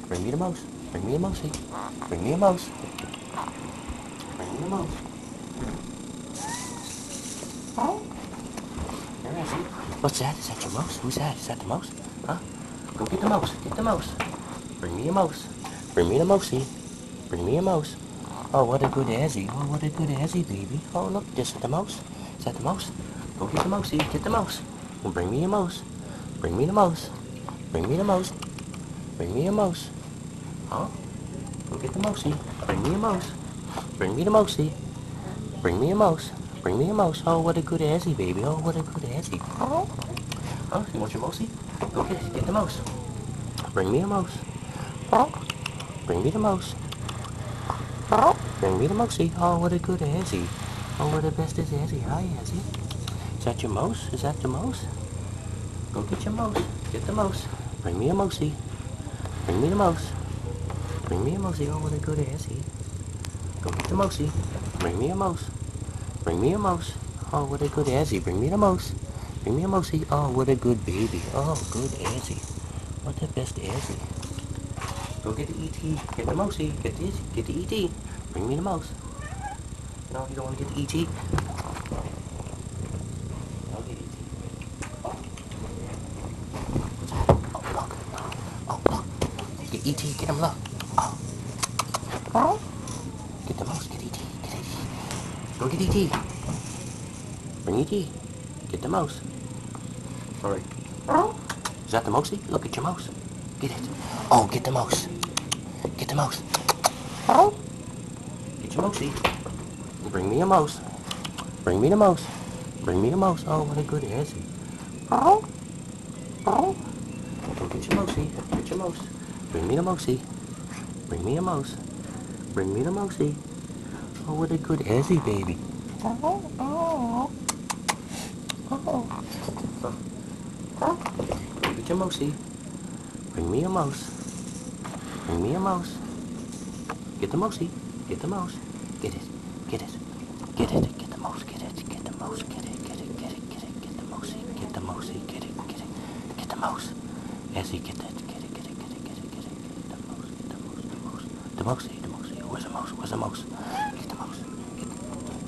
Bring me the mouse. Bring me a mousey. Bring me a mouse. Bring me a mouse. Oh. There I see. What's that? Is that your mouse? Who's that? Is that the mouse? Huh? Go get the mouse. Get the mouse. Bring me a mouse. Bring me the mousey. Bring me a mouse. Oh, what a good Azzy. Oh, what a good Azzy, baby. Oh, look, this is the mouse. Is that the mouse? Go get the mousey. Get the mouse. Well, bring me a mouse. Bring me the mouse. Bring me the mouse. Bring me a mouse. Huh? Go get the mousey. Bring me a mouse. Bring me the mousey. Bring me a mouse. Bring me a mouse. Oh, what a good Azzy, baby. Oh, what a good Azzy. Oh. Huh? You want your mousey? Go get it. Get the mouse. Bring me a mouse. Oh. Bring me the mouse. Oh. Bring me the mousey. Oh, what a good Azzy. Oh, what the best is Azzy. Hi, Azzy. Is that your mouse? Is that the mouse? Go get your mouse. Get the mouse. Bring me a mousey. Bring me the mouse. Bring me a mousey. Oh, what a good Azzy. Go get the mousey. Bring me a mouse. Bring me a mouse. Oh, what a good Azzy. Bring me the mouse. Bring me a mousey. Oh, what a good baby. Oh, good Azzy. What the best Azzy. Go get the E.T. Get the mousey. Get the E.T. Bring me the mouse. No, you don't want to get the E.T. I'll get E.T. Oh, look. Oh, look. Get E.T. Get him, look. Oh. Oh. Get the mouse. Get E.T. Get E.T. Go get E.T. Bring E.T. Get the mouse. Sorry. Is that the mousey? Look at your mouse. Get it. Oh, get the mouse. Get the mouse. Get your mousey. Bring me a mouse. Bring me the mouse. Bring me the mouse. Oh, what a good Azzy. Go get your mousey. Get your mouse. Bring me the mousey. Bring me a mouse. Bring me the mousey. Oh, what a good Azzy, baby. Get your mousey. Bring me a mouse. Bring me a mouse. Get the mousey. Get the mouse. Get it. Get it. Get it. Get the mouse. Get it. Get the mouse. Get it. Get it. Get it. Get it. Get the mousey. Get the mousey. Get it. Get it. Get the mouse. Azzy, get that. Get it. Get it. Get it. Get it. Get it. Get the mouse. Get the mouse. The mouse. The mousey. The mousey. Where's the mouse? Where's the mouse? Get the mouse.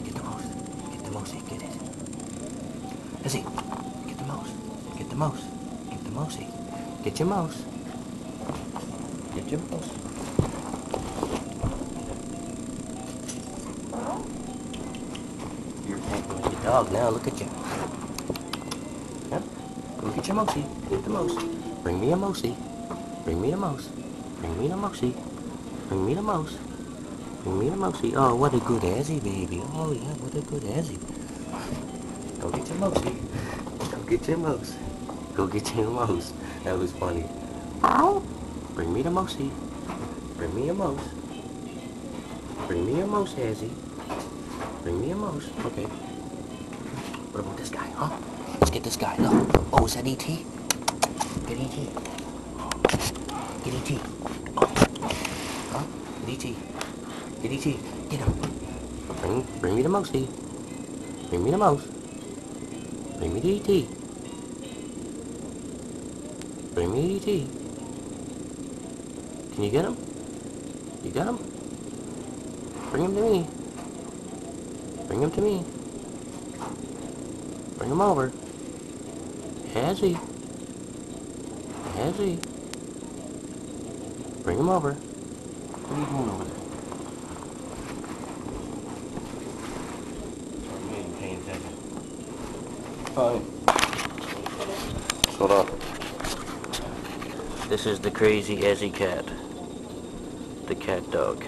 Get the mouse. Get the mousey. Get it. Azzy, get the mouse. Get the mouse. Get the mousey. Get your mouse. Get your mouse. You're playing with your dog now. Look at you. Yep. Go get your mousey. Get the mouse. Bring me a mousey. Bring me a mouse. Bring me the mousey. Bring me the mouse. Bring me the mousey. Oh, what a good Azzy, baby. Oh, yeah, what a good Azzy. Go get your mousey. Go get your mouse. Go get your mouse. That was funny. Bring me the mousey. Bring me a mouse. Bring me a mouse, Azzy. Bring me a mouse. Okay. What about this guy, huh? Let's get this guy. Look. Oh, is that E.T.? Get E.T. Get E.T. Oh. Huh? Get E.T. Get E.T. Get him. Bring me the mousey. Bring me the mouse. Bring me the E.T. Bring me the E.T. Can you get him? You got him? Bring him to me. Bring him to me. Bring him over. Azzy. Azzy. Bring him over. What are you doing over there? You ain't paying attention. Fine. Shut up. This is the crazy Azzy cat. The cat dog.